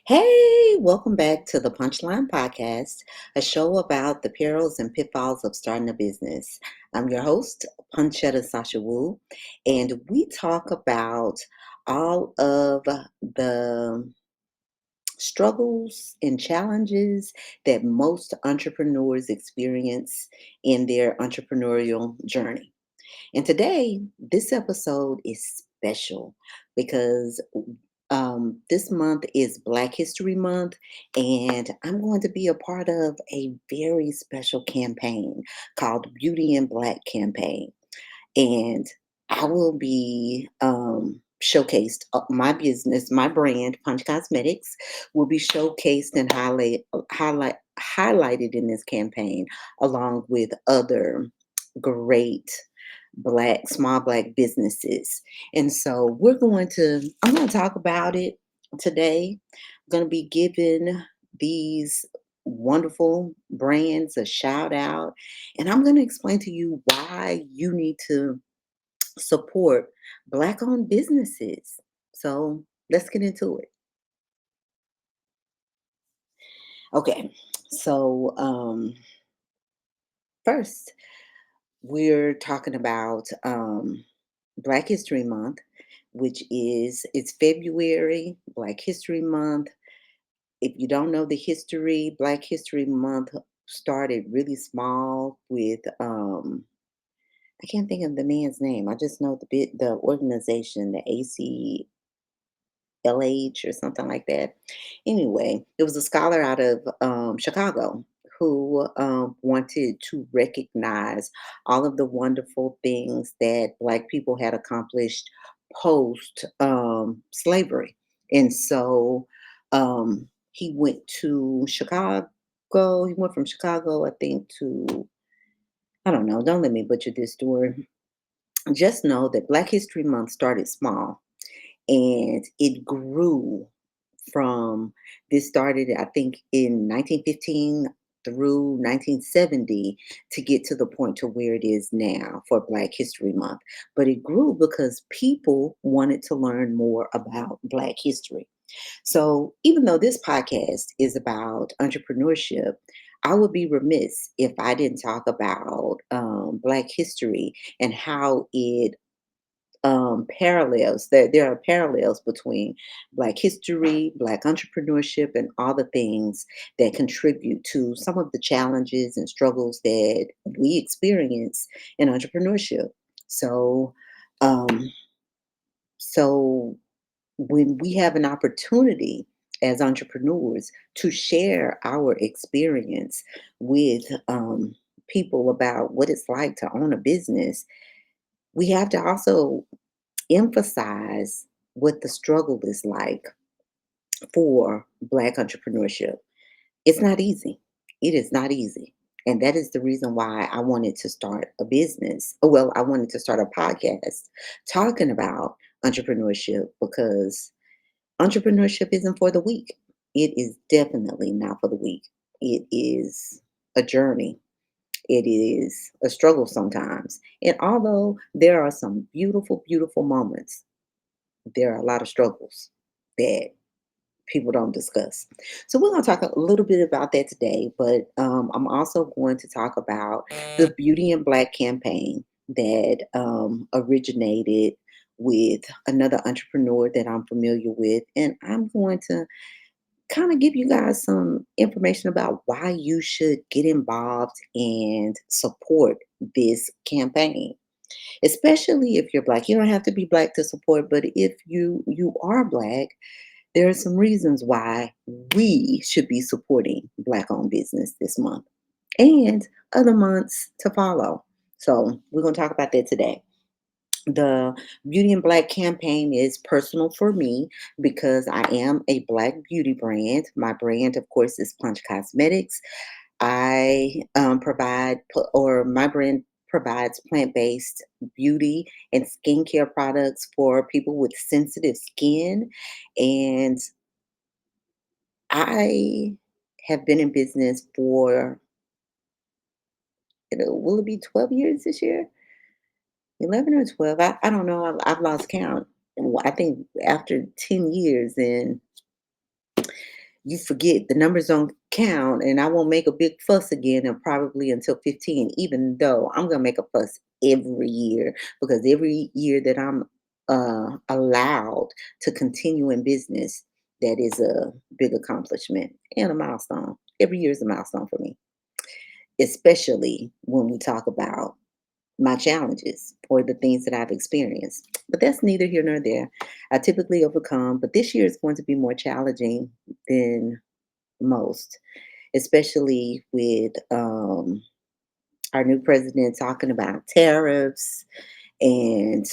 Hey, welcome back to the Punchline Podcast, a show about the perils and pitfalls of starting a business. I'm your host, Punchetta Sasha Wu, and we talk about all of the struggles and challenges that most entrepreneurs experience in their entrepreneurial journey. And today, this episode is special because this month is Black History Month, and I'm going to be a part of a very special campaign called Beauty in Black Campaign. And I will be showcased, my business, my brand, Punch Cosmetics, will be showcased and highlighted in this campaign along with other great small black businesses. And so I'm going to talk about it today. I'm going to be giving these wonderful brands a shout out, and I'm going to explain to you why you need to support black owned businesses. So let's get into it. Okay. So, first, we're talking about Black History Month, which is it's February, Black History Month. If you don't know the history, Black History Month started really small with I can't think of the man's name. I just know the organization, the ACLH or something like that. Anyway, it was a scholar out of Chicago who wanted to recognize all of the wonderful things that Black people had accomplished post slavery. And so he went to Chicago. He went from Chicago, I think, to, I don't know, don't let me butcher this story. Just know that Black History Month started small and it grew from this started I think in 1915 through 1970 to get to the point to where it is now for Black History Month. But it grew because people wanted to learn more about Black history. So even though this podcast is about entrepreneurship, I would be remiss if I didn't talk about Black history and how it parallels that there are parallels between Black history, Black entrepreneurship, and all the things that contribute to some of the challenges and struggles that we experience in entrepreneurship. So, um, so when we have an opportunity as entrepreneurs to share our experience with people about what it's like to own a business, we have to also emphasize what the struggle is like for Black entrepreneurship. It's not easy. It is not easy. And that is the reason why I wanted to start a business. Well, I wanted to start a podcast talking about entrepreneurship because entrepreneurship isn't for the weak. It is definitely not for the weak. It is a journey. It is a struggle sometimes. And although there are some beautiful, beautiful moments, there are a lot of struggles that people don't discuss. So we're going to talk a little bit about that today, but I'm also going to talk about the Beauty in Black campaign that originated with another entrepreneur that I'm familiar with. And I'm going to kind of give you guys some information about why you should get involved and support this campaign, especially if you're Black. You don't have to be Black to support, but if you are Black, there are some reasons why we should be supporting Black owned business this month and other months to follow. So we're going to talk about that today. The Beauty in Black campaign is personal for me because I am a Black beauty brand. My brand, of course, is Punch Cosmetics. I or my brand provides plant based beauty and skincare products for people with sensitive skin. And I have been in business for, will it be 12 years this year? 11 or 12? I don't know. I've lost count. I think after 10 years in you forget the numbers don't count, and I won't make a big fuss again and probably until 15, even though I'm gonna make a fuss every year because every year that I'm allowed to continue in business, that is a big accomplishment and a milestone. Every year is a milestone for me, especially when we talk about my challenges or the things that I've experienced. But that's neither here nor there. I typically overcome, but this year is going to be more challenging than most, especially with our new president talking about tariffs and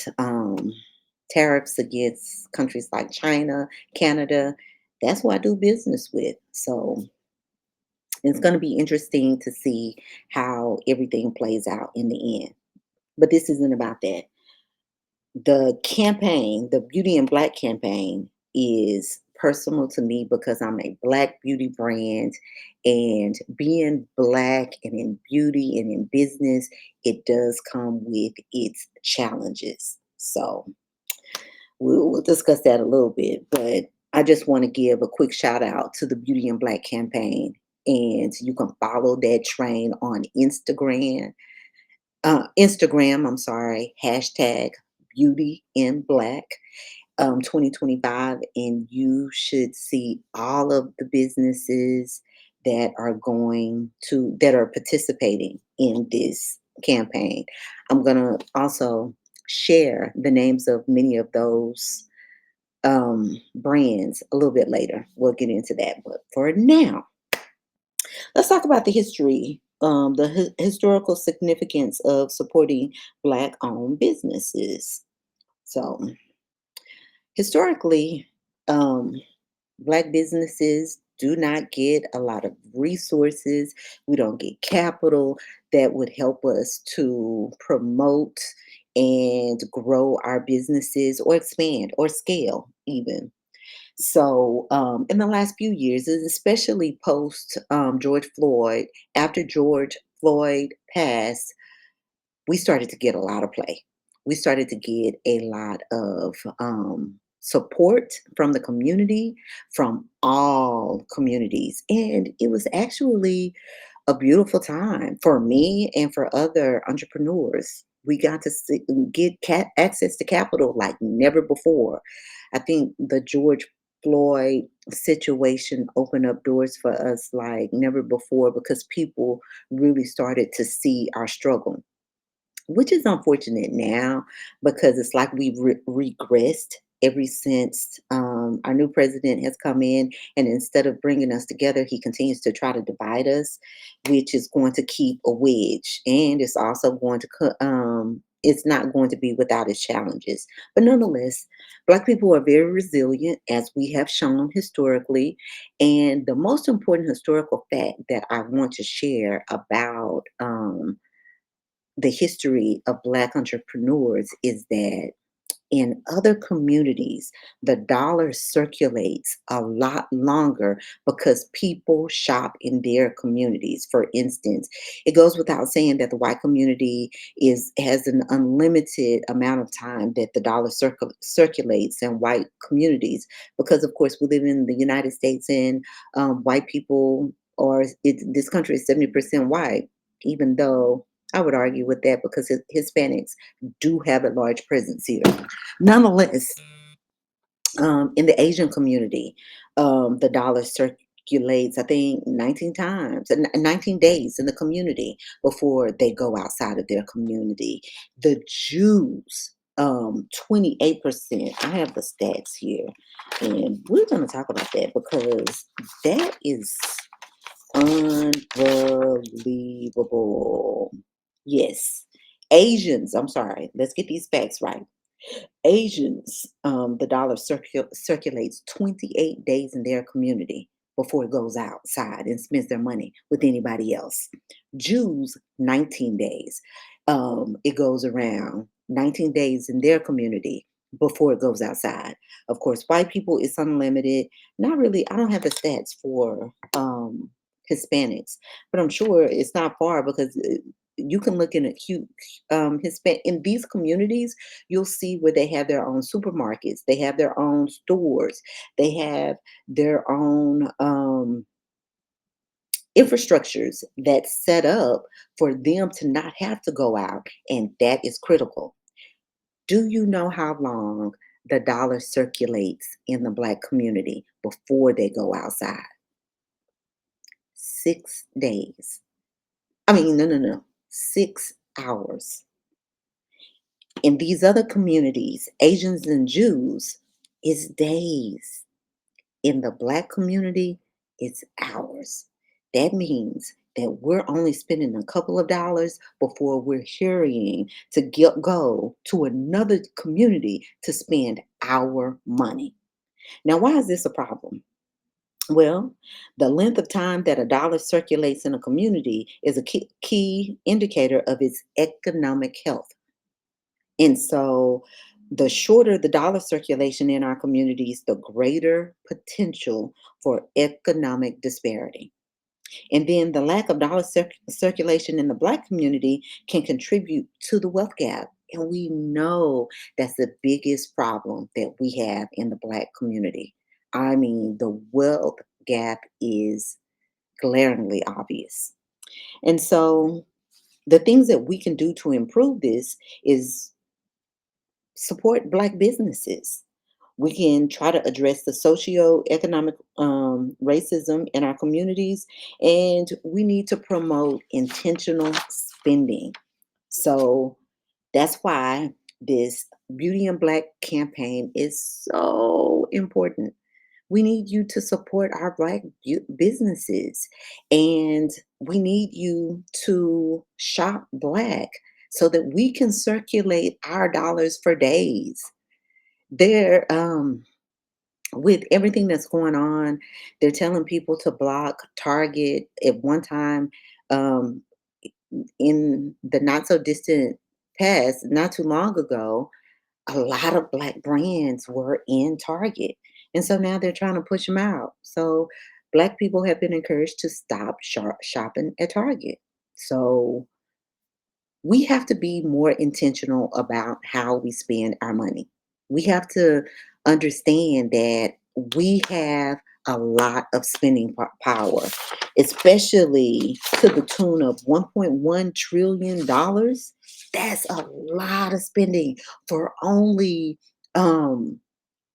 tariffs against countries like China, Canada. That's who I do business with. So it's going to be interesting to see how everything plays out in the end. But this isn't about that. The campaign, the Beauty and Black campaign, is personal to me because I'm a Black beauty brand, and being Black and in beauty and in business, it does come with its challenges. So we'll discuss that a little bit, but I just want to give a quick shout out to the Beauty and Black campaign. And you can follow that train on Instagram, I'm sorry, hashtag beauty in black 2025. And you should see all of the businesses that are participating in this campaign. I'm going to also share the names of many of those brands a little bit later. We'll get into that. But for now, let's talk about the history, the historical significance of supporting Black owned businesses. So, historically, um, Black businesses do not get a lot of resources. We don't get capital that would help us to promote and grow our businesses or expand or scale, even. So, in the last few years, especially post George Floyd, after George Floyd passed, we started to get a lot of play. We started to get a lot of support from the community, from all communities. And it was actually a beautiful time for me and for other entrepreneurs. We got to get access to capital like never before. I think the George Floyd situation opened up doors for us like never before because people really started to see our struggle, which is unfortunate now because it's like we've regressed ever since our new president has come in. And instead of bringing us together, he continues to try to divide us, which is going to keep a wedge. And it's also going to, it's not going to be without its challenges. But nonetheless, Black people are very resilient, as we have shown historically. And the most important historical fact that I want to share about the history of Black entrepreneurs is that in other communities, the dollar circulates a lot longer because people shop in their communities. For instance, it goes without saying that the white community has an unlimited amount of time that the dollar circulates in white communities because, of course, we live in the United States and white people, this country is 70% white, even though I would argue with that because Hispanics do have a large presence here. Nonetheless, in the Asian community, the dollar circulates, I think, 19 times, 19 days in the community before they go outside of their community. The Jews, 28%. I have the stats here, and we're going to talk about that because that is unbelievable. Yes. Asians, I'm sorry, let's get these facts right. Asians, the dollar circulates 28 days in their community before it goes outside and spends their money with anybody else. Jews, 19 days. It goes around 19 days in their community before it goes outside. Of course, white people, it's unlimited. Not really, I don't have the stats for Hispanics, but I'm sure it's not far because you can look in a cute Hispanic in these communities, you'll see where they have their own supermarkets, they have their own stores, they have their own infrastructures that's set up for them to not have to go out, and that is critical. Do you know how long the dollar circulates in the Black community before they go outside? 6 days. I mean, no, no, no, 6 hours. In these other communities, Asians and Jews, it's days. In the Black community, it's hours. That means that we're only spending a couple of dollars before we're hurrying to go to another community to spend our money. Now, why is this a problem? Well, the length of time that a dollar circulates in a community is a key indicator of its economic health. And so the shorter the dollar circulation in our communities, the greater potential for economic disparity. And then the lack of dollar circulation in the Black community can contribute to the wealth gap. And we know that's the biggest problem that we have in the Black community. I mean, the wealth gap is glaringly obvious. And so the things that we can do to improve this is support Black businesses. We can try to address the socio-economic racism in our communities, and we need to promote intentional spending. So that's why this Beauty in Black campaign is so important. We need you to support our Black businesses, and we need you to shop Black so that we can circulate our dollars for days. There, with everything that's going on, they're telling people to block Target. At one time, um, in the not so distant past, not too long ago, a lot of Black brands were in Target. And so now they're trying to push them out. So Black people have been encouraged to stop shopping at Target. So we have to be more intentional about how we spend our money. We have to understand that we have a lot of spending power, especially to the tune of $1.1 trillion. That's a lot of spending for only um,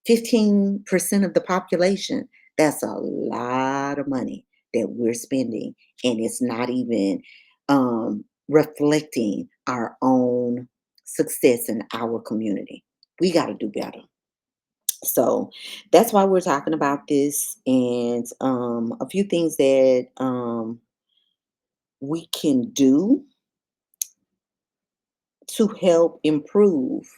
15% of the population. That's a lot of money that we're spending, and it's not even reflecting our own success in our community. We got to do better. So that's why we're talking about this, and a few things that we can do to help improve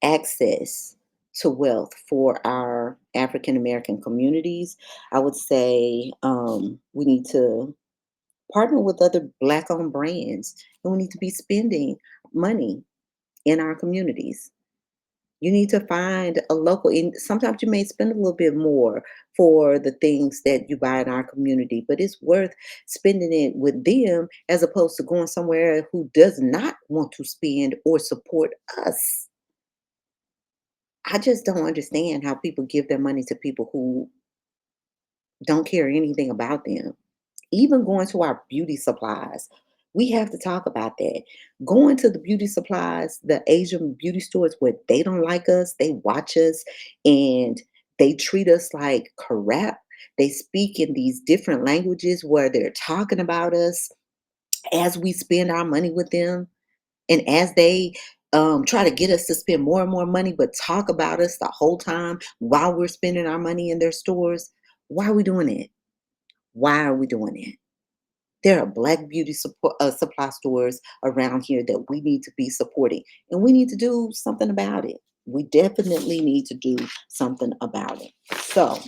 access to wealth for our African American communities. I would say we need to partner with other Black owned brands, and we need to be spending money in our communities. You need to find a local, and sometimes you may spend a little bit more for the things that you buy in our community, but it's worth spending it with them as opposed to going somewhere who does not want to spend or support us. I just don't understand how people give their money to people who don't care anything about them. Even going to our beauty supplies, we have to talk about that. Going to the beauty supplies, the Asian beauty stores where they don't like us, they watch us, and they treat us like crap. They speak in these different languages where they're talking about us as we spend our money with them. And as they try to get us to spend more and more money, but talk about us the whole time while we're spending our money in their stores, why are we doing it? Why are we doing it? There are Black beauty supply stores around here that we need to be supporting, and we need to do something about it. We definitely need to do something about it. So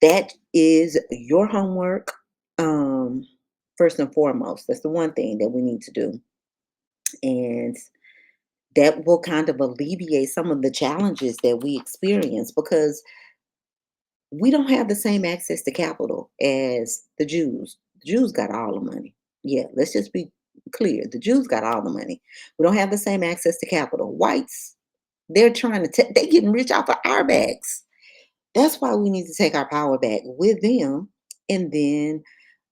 that is your homework. Um, First and foremost, that's the one thing that we need to do. And that will kind of alleviate some of the challenges that we experience because we don't have the same access to capital as the Jews. The Jews got all the money. Yeah, let's just be clear. The Jews got all the money. We don't have the same access to capital. Whites, they're trying to, they getting rich off of our backs. That's why we need to take our power back with them. And then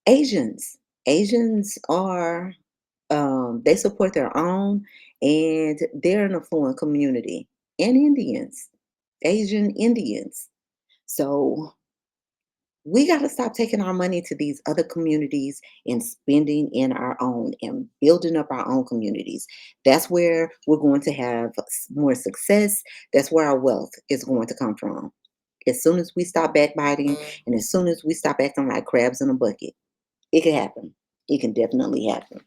Asians. Asians are, they support their own and they're an affluent community. And Indians, Asian Indians. So we got to stop taking our money to these other communities and spending in our own and building up our own communities. That's where we're going to have more success. That's where our wealth is going to come from. As soon as we stop backbiting and as soon as we stop acting like crabs in a bucket, it can happen. It can definitely happen.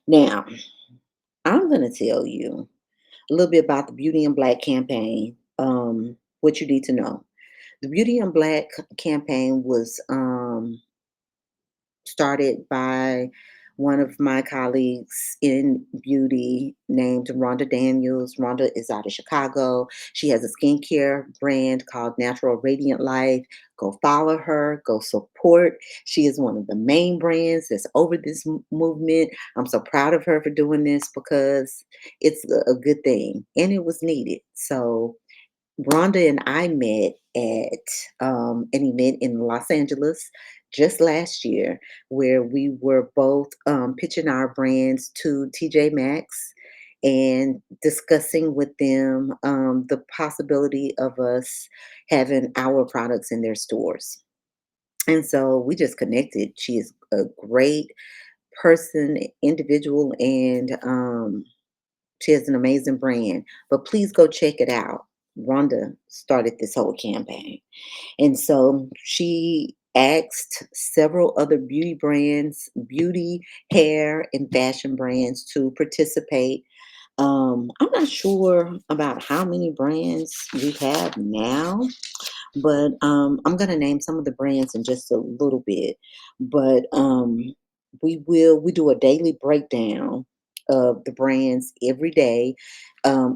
Now, I'm going to tell you a little bit about the Beauty in Black campaign, what you need to know. The Beauty in Black campaign was started by one of my colleagues in beauty named Rhonda Daniels. Rhonda is out of Chicago. She has a skincare brand called Natural Radiant Life. Go follow her, go support. She is one of the main brands that's over this movement. I'm so proud of her for doing this because it's a good thing and it was needed. So Rhonda and I met at an event in Los Angeles just last year where we were both pitching our brands to TJ Maxx and discussing with them the possibility of us having our products in their stores. And so we just connected. She is a great person, individual, and she has an amazing brand, but please go check it out. Rhonda started this whole campaign. And so she asked several other beauty brands, beauty, hair, and fashion brands to participate. I'm not sure about how many brands we have now, but I'm going to name some of the brands in just a little bit. But we do a daily breakdown of the brands every day.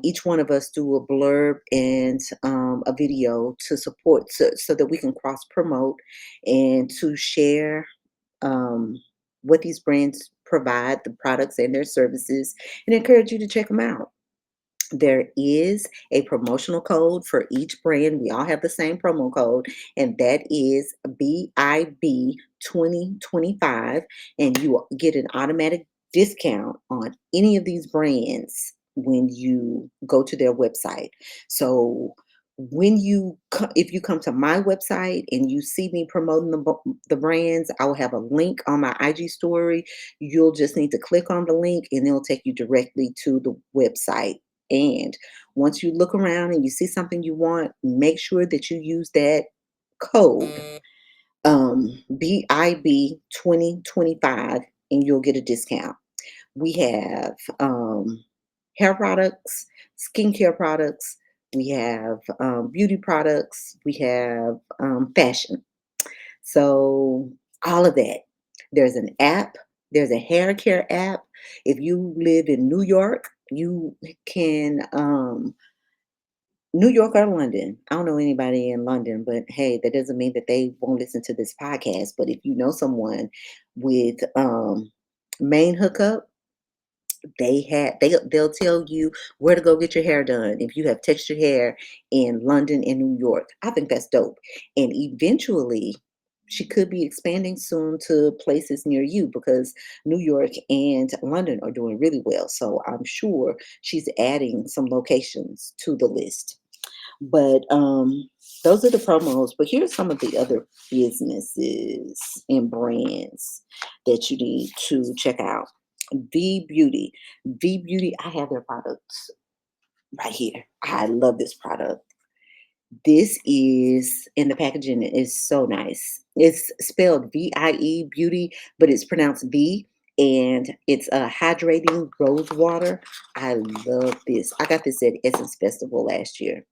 Each one of us do a blurb and a video to support so that we can cross promote and to share um, what these brands provide, the products and their services, and encourage you to check them out. There is a promotional code for each brand. We all have the same promo code, and that is BIB 2025. And you will get an automatic discount on any of these brands when you go to their website. So if you come to my website and you see me promoting the brands, I will have a link on my IG story. You'll just need to click on the link and it'll take you directly to the website. And once you look around and you see something you want, make sure that you use that code, BIB 2025, and you'll get a discount. We have hair products, skincare products, we have beauty products, we have fashion. So, all of that. There's an app, there's a hair care app. If you live in New York, you can, New York or London. I don't know anybody in London, but hey, that doesn't mean that they won't listen to this podcast. But if you know someone with main hookup, they'll tell you where to go get your hair done if you have textured hair in London and New York. I think that's dope. And eventually she could be expanding soon to places near you because New York and London are doing really well. So I'm sure she's adding some locations to the list. But those are the promos. But here's some of the other businesses and brands that you need to check out. V Beauty. V Beauty, I have their products right here. I love this product. This is, and the packaging is so nice. It's spelled VIE Beauty, but it's pronounced V, and it's a hydrating rose water. I love this. I got this at Essence Festival last year.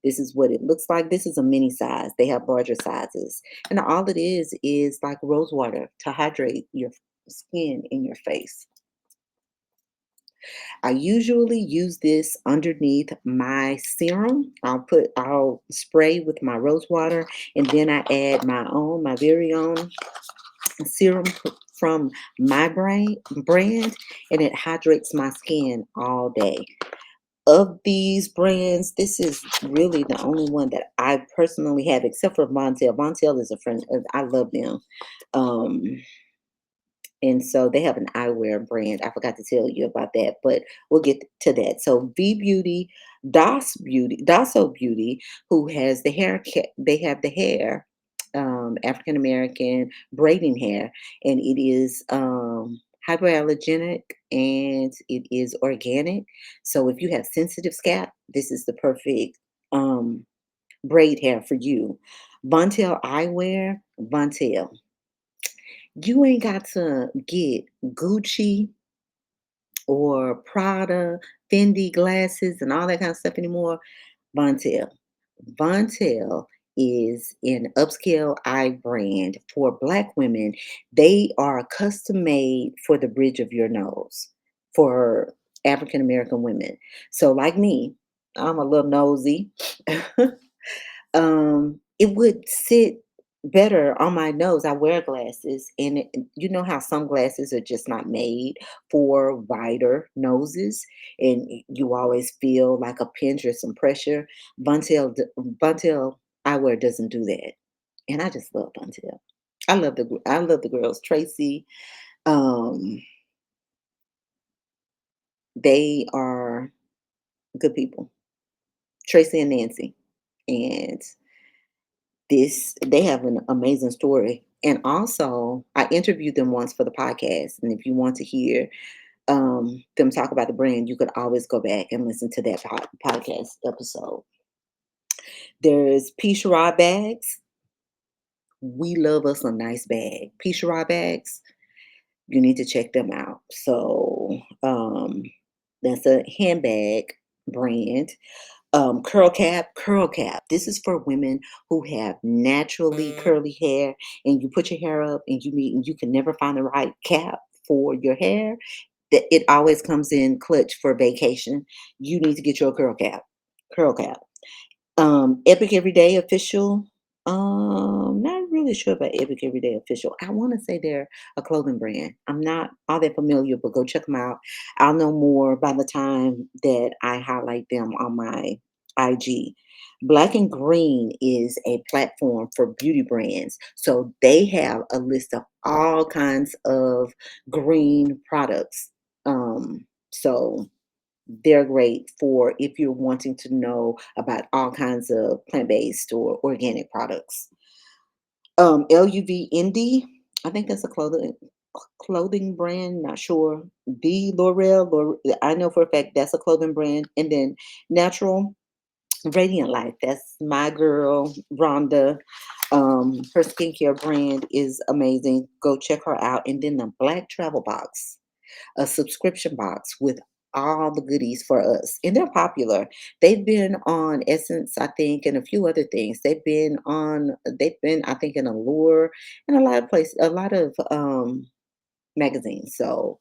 This is what it looks like. This is a mini size. They have larger sizes. And all it is like rose water to hydrate your skin and your face. I usually use this underneath my serum. I'll spray with my rose water and then I add my very own serum from my brand, and it hydrates my skin all day. Of these brands, this is really the only one that I personally have, except for Montel. Montel is a friend. I love them. Um, and so they have an eyewear brand. I forgot to tell you about that, but we'll get to that. So V Beauty, Dasso Beauty, who has the they have the hair, African American braiding hair, and it is hypoallergenic and it is organic. So if you have sensitive scalp, this is the perfect um, braid hair for you. Vontel Eyewear, Vontel. You ain't got to get Gucci or Prada, Fendi glasses and all that kind of stuff anymore. Vontel. Vontel is an upscale eye brand for Black women. They are custom made for the bridge of your nose for African American women. So, like me, I'm a little nosy. It would sit better on my nose. I wear glasses, and you know how some glasses are just not made for wider noses, and you always feel like a pinch or some pressure. Buntel eyewear doesn't do that, and I just love Buntel. I love the girls. Tracy, um, they are good people. Tracy and Nancy, and they have an amazing story. And also, I interviewed them once for the podcast. And if you want to hear them talk about the brand, you could always go back and listen to that podcast episode. There's Rod bags. We love us a nice bag. Rod bags, you need to check them out. So that's a handbag brand. Curl cap. This is for women who have naturally curly hair, and you put your hair up, and you can never find the right cap for your hair. That it always comes in clutch for vacation. You need to get your curl cap. Curl cap. Epic Everyday Official. Not really sure about Epic Everyday Official. I want to say they're a clothing brand. I'm not all that familiar, but go check them out. I'll know more by the time that I highlight them on my IG. Black and Green is a platform for beauty brands. So they have a list of all kinds of green products. So they're great for if you're wanting to know about all kinds of plant-based or organic products. LUV Indie, I think that's a clothing brand, not sure. The I know for a fact that's a clothing brand. And then Natural Radiant Life, that's my girl, Rhonda. Her skincare brand is amazing. Go check her out. And then the Black Travel Box, a subscription box with all the goodies for us. And they're popular. They've been on Essence, I think, and a few other things. They've been, I think, in Allure and a lot of magazines. So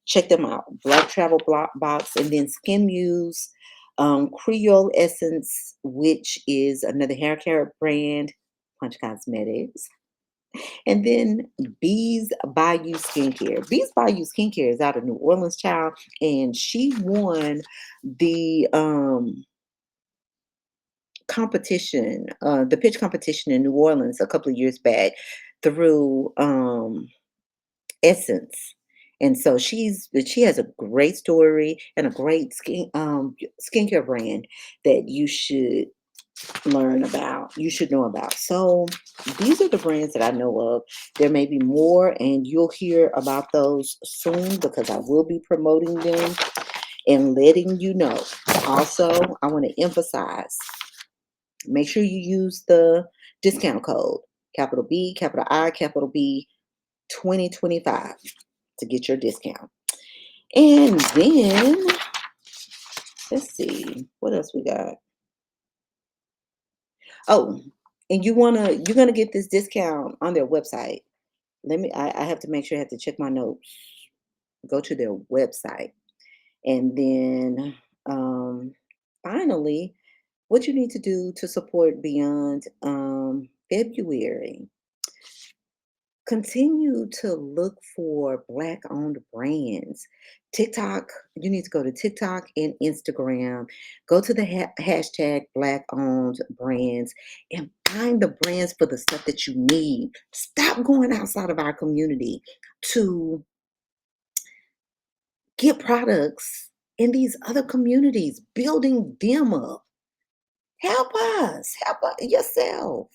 check them out. Black Travel Box, and then Skin Muse, Creole Essence, which is another hair care brand, Punch Cosmetics. And then Bees Bayou Skincare. Bees Bayou Skincare is out of New Orleans, child, and she won the competition, the pitch competition in New Orleans a couple of years back through Essence. And so she has a great story and a great skincare brand that you should know about. So these are the brands that I know of. There may be more, and you'll hear about those soon because I will be promoting them and letting you know. Also, I want to emphasize, make sure you use the discount code, capital B, capital I, capital B, 2025 to get your discount. And then let's see what else we got. Oh, and you're gonna get this discount on their website. I have to make sure I have to check my notes. Go to their website. And then finally, what you need to do to support Beyond February. Continue to look for Black owned brands. TikTok, you need to go to TikTok and Instagram. Go to the hashtag Black owned brands and find the brands for the stuff that you need. Stop going outside of our community to get products in these other communities, building them up. Help us, yourself.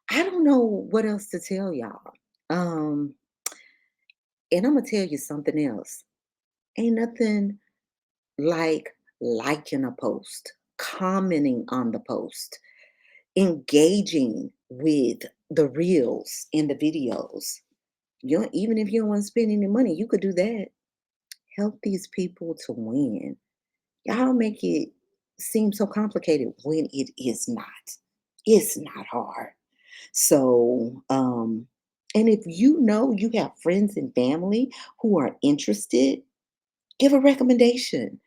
I don't know what else to tell y'all. Um, and I'm gonna tell you something else. Ain't nothing like liking a post, commenting on the post, engaging with the reels and the videos. Even if you don't want to spend any money, you could do that. Help these people to win. Y'all make it seem so complicated when it is not. It's not hard. So, and if you know you have friends and family who are interested, give a recommendation.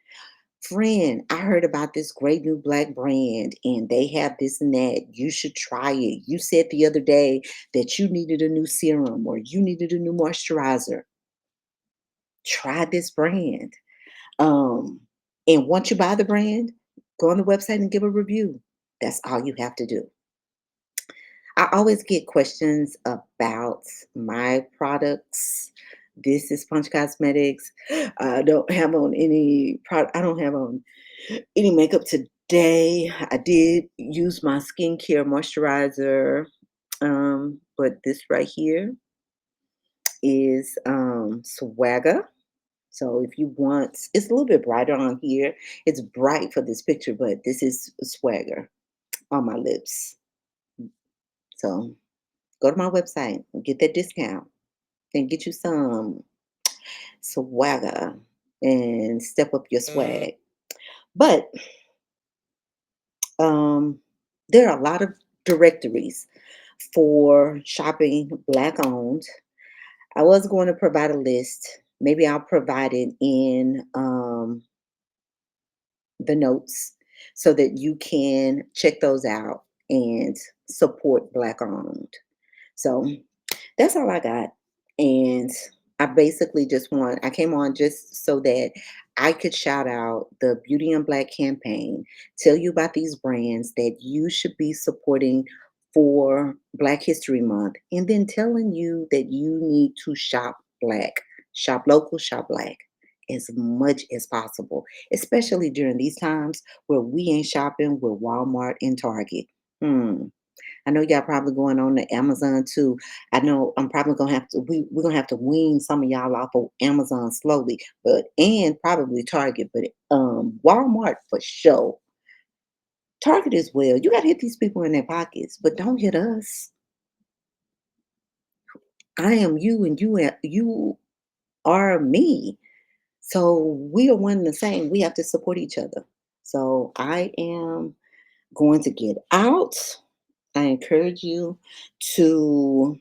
Friend, I heard about this great new black brand and they have this and that. You should try it. You said the other day that you needed a new serum or you needed a new moisturizer. Try this brand. Um, and once you buy the brand, go on the website and give a review. That's all you have to do. I always get questions about my products. This is Punch Cosmetics. I don't have on any product. I don't have on any makeup today. I did use my skincare moisturizer, but this right here is Swagger. So if you want, it's a little bit brighter on here. It's bright for this picture, but this is Swagger on my lips. So go to my website and get that discount and get you some Swagger and step up your swag. But um, there are a lot of directories for shopping black owned. I was going to provide a list. Maybe I'll provide it in the notes so that you can check those out and support black owned. So that's all I got. And I basically I came on just so that I could shout out the Beauty and Black campaign, tell you about these brands that you should be supporting for Black History Month, and then telling you that you need to shop Black, shop local, shop Black as much as possible, especially during these times where we ain't shopping with Walmart and Target. Hmm. I know y'all probably going on to Amazon too. I know I'm probably gonna have to we're gonna have to wean some of y'all off of Amazon slowly, but and probably Target, but Walmart for sure. Target as well. You gotta hit these people in their pockets, but don't hit us. I am you and you are me. So we are one and the same. We have to support each other. So I am going to get out. I encourage you to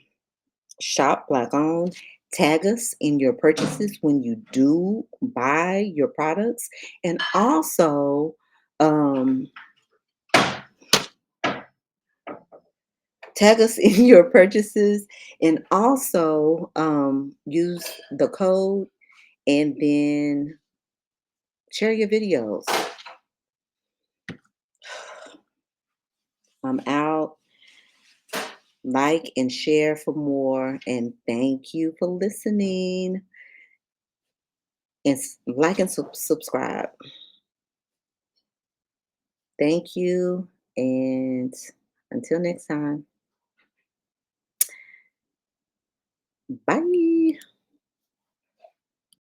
shop Black owned. Tag us in your purchases when you do buy your products. And also, um, tag us in your purchases and also use the code and then share your videos. I'm out. Like and share for more. And thank you for listening. And like and subscribe. Thank you. And until next time, bye.